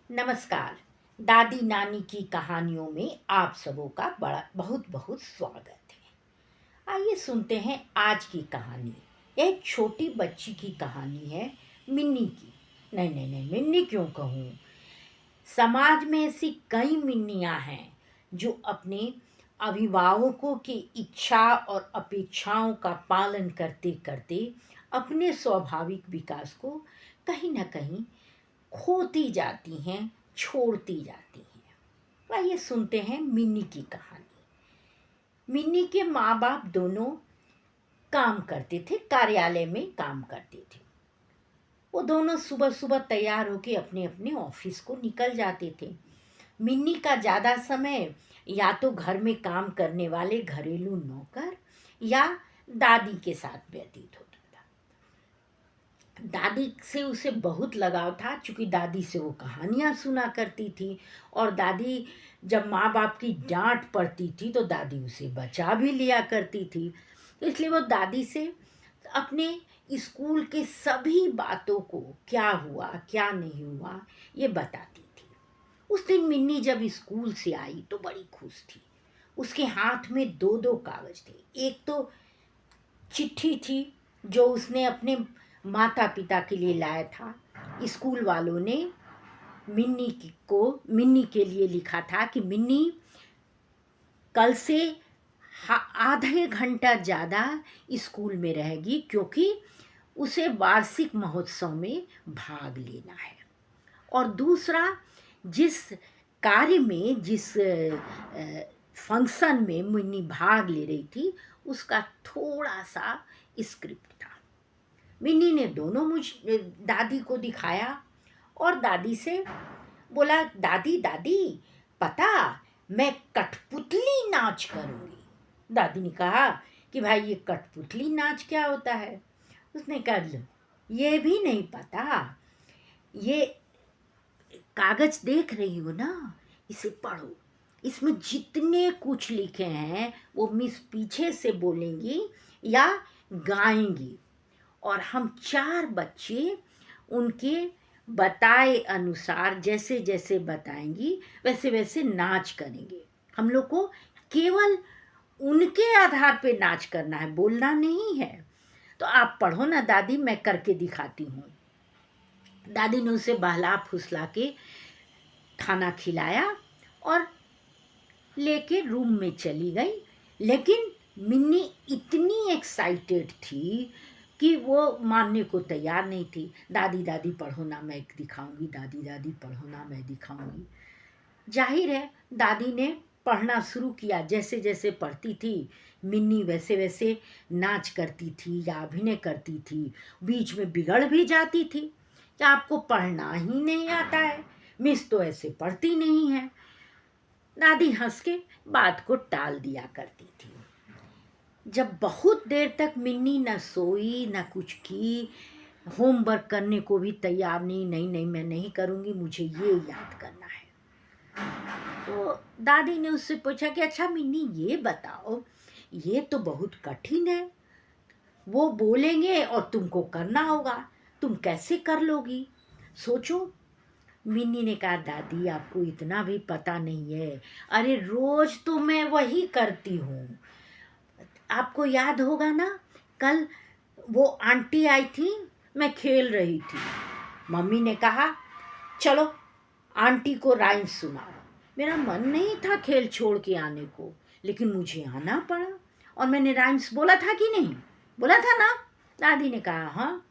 नमस्कार। दादी नानी की कहानियों में आप सबों का बड़ा बहुत बहुत स्वागत है। आइए सुनते हैं आज की कहानी। एक छोटी बच्ची की कहानी है, मिन्नी की। नहीं नहीं नहीं, मिन्नी क्यों कहूँ। समाज में ऐसी कई मिन्नियाँ हैं जो अपने अभिभावकों की इच्छा और अपेक्षाओं का पालन करते करते अपने स्वाभाविक विकास को कहीं ना कहीं खोती जाती हैं, छोड़ती जाती हैं। तो आइए सुनते हैं मिन्नी की कहानी। मिन्नी के माँ बाप दोनों काम करते थे, कार्यालय में काम करते थे। वो दोनों सुबह सुबह तैयार होके अपने अपने ऑफिस को निकल जाते थे। मिन्नी का ज़्यादा समय या तो घर में काम करने वाले घरेलू नौकर या दादी के साथ व्यतीत होता था। दादी से उसे बहुत लगाव था, क्योंकि दादी से वो कहानियाँ सुना करती थी। और दादी जब माँ बाप की डांट पड़ती थी तो दादी उसे बचा भी लिया करती थी। तो इसलिए वो दादी से अपने स्कूल के सभी बातों को, क्या हुआ क्या नहीं हुआ, ये बताती थी। उस दिन मिन्नी जब स्कूल से आई तो बड़ी खुश थी। उसके हाथ में दो दो कागज थे। एक तो चिट्ठी थी जो उसने अपने माता पिता के लिए लाया था। स्कूल वालों ने मिन्नी के लिए लिखा था कि मिन्नी कल से आधे घंटा ज़्यादा स्कूल में रहेगी, क्योंकि उसे वार्षिक महोत्सव में भाग लेना है। और दूसरा, जिस कार्य में, जिस फंक्शन में मिन्नी भाग ले रही थी, उसका थोड़ा सा स्क्रिप्ट था। मिन्नी ने दोनों दादी को दिखाया और दादी से बोला, दादी दादी, पता, मैं कठपुतली नाच करूंगी। दादी ने कहा कि भाई ये कठपुतली नाच क्या होता है। उसने कहा, लो, ये भी नहीं पता, ये कागज देख रही हो ना, इसे पढ़ो। इसमें जितने कुछ लिखे हैं वो मिस पीछे से बोलेंगी या गाएंगी, और हम चार बच्चे उनके बताए अनुसार जैसे जैसे बताएंगी वैसे वैसे नाच करेंगे। हम लोग को केवल उनके आधार पे नाच करना है, बोलना नहीं है। तो आप पढ़ो ना दादी, मैं करके दिखाती हूँ। दादी ने उसे बहला फुसला के खाना खिलाया और लेके रूम में चली गई। लेकिन मिन्नी इतनी एक्साइटेड थी कि वो मानने को तैयार नहीं थी। दादी दादी पढ़ो ना, मैं दिखाऊंगी, दादी दादी पढ़ो ना, मैं दिखाऊंगी। जाहिर है दादी ने पढ़ना शुरू किया। जैसे जैसे पढ़ती थी मिन्नी वैसे वैसे नाच करती थी या अभिनय करती थी। बीच में बिगड़ भी जाती थी कि आपको पढ़ना ही नहीं आता है, मिस तो ऐसे पढ़ती नहीं है। दादी हंस के बात को टाल दिया करती थी। जब बहुत देर तक मिन्नी न सोई न कुछ की, होमवर्क करने को भी तैयार नहीं, नहीं नहीं मैं नहीं करूँगी, मुझे ये याद करना है। तो दादी ने उससे पूछा कि अच्छा मिन्नी, ये बताओ, ये तो बहुत कठिन है, वो बोलेंगे और तुमको करना होगा, तुम कैसे कर लोगी, सोचो। मिन्नी ने कहा, दादी आपको इतना भी पता नहीं है, अरे रोज तो मैं वही करती हूँ। आपको याद होगा ना, कल वो आंटी आई थी, मैं खेल रही थी, मम्मी ने कहा चलो आंटी को राइम्स सुनाओ। मेरा मन नहीं था खेल छोड़ के आने को, लेकिन मुझे आना पड़ा। और मैंने राइम्स बोला था कि नहीं, बोला था ना। दादी ने कहा हाँ।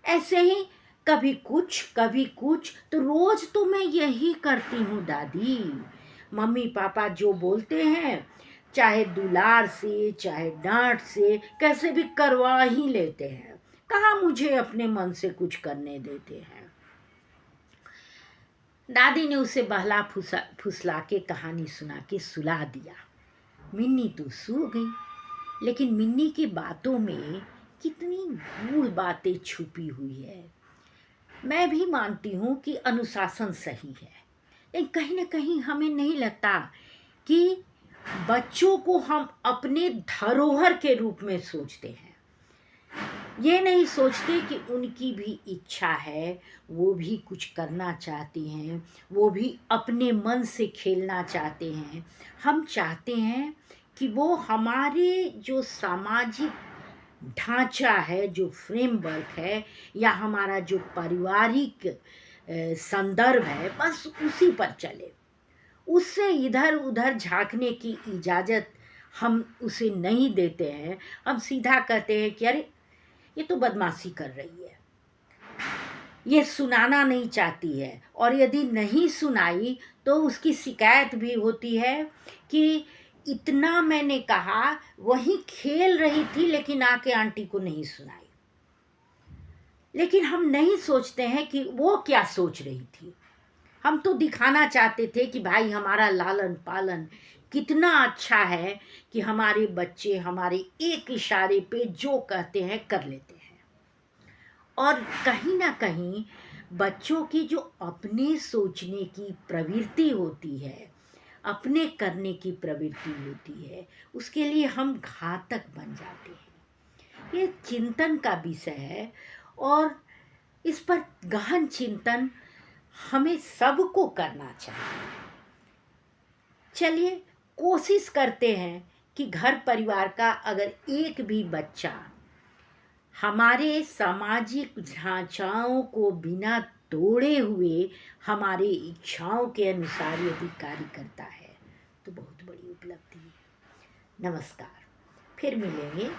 ऐसे ही कभी कुछ, तो रोज तो मैं यही करती हूँ दादी। मम्मी पापा जो बोलते हैं, चाहे दुलार से चाहे डांट से, कैसे भी करवा ही लेते हैं, कहाँ मुझे अपने मन से कुछ करने देते हैं। दादी ने उसे बहला फुसला के कहानी सुना के सुला दिया। मिन्नी तो सो गई, लेकिन मिन्नी की बातों में कितनी गूढ़ बातें छुपी हुई है। मैं भी मानती हूँ कि अनुशासन सही है, लेकिन कहीं ना कहीं हमें नहीं लगता कि बच्चों को हम अपने धरोहर के रूप में सोचते हैं। ये नहीं सोचते कि उनकी भी इच्छा है, वो भी कुछ करना चाहती हैं, वो भी अपने मन से खेलना चाहते हैं। हम चाहते हैं कि वो हमारे जो सामाजिक ढांचा है, जो फ्रेमवर्क है, या हमारा जो पारिवारिक संदर्भ है, बस उसी पर चले। उससे इधर उधर झांकने की इजाज़त हम उसे नहीं देते हैं। हम सीधा कहते हैं कि अरे ये तो बदमाशी कर रही है, ये सुनाना नहीं चाहती है, और यदि नहीं सुनाई तो उसकी शिकायत भी होती है कि इतना मैंने कहा, वही खेल रही थी लेकिन आके आंटी को नहीं सुनाई। लेकिन हम नहीं सोचते हैं कि वो क्या सोच रही थी। हम तो दिखाना चाहते थे कि भाई हमारा लालन पालन कितना अच्छा है, कि हमारे बच्चे हमारे एक इशारे पे जो कहते हैं कर लेते हैं। और कहीं ना कहीं बच्चों की जो अपने सोचने की प्रवृत्ति होती है, अपने करने की प्रवृत्ति होती है, उसके लिए हम घातक बन जाते हैं। ये चिंतन का विषय है, और इस पर गहन चिंतन हमें सबको करना चाहिए। चलिए कोशिश करते हैं कि घर परिवार का अगर एक भी बच्चा हमारे सामाजिक ढांचाओं को बिना तोड़े हुए हमारे इच्छाओं के अनुसार यदि कार्य करता है तो बहुत बड़ी उपलब्धि है। नमस्कार, फिर मिलेंगे।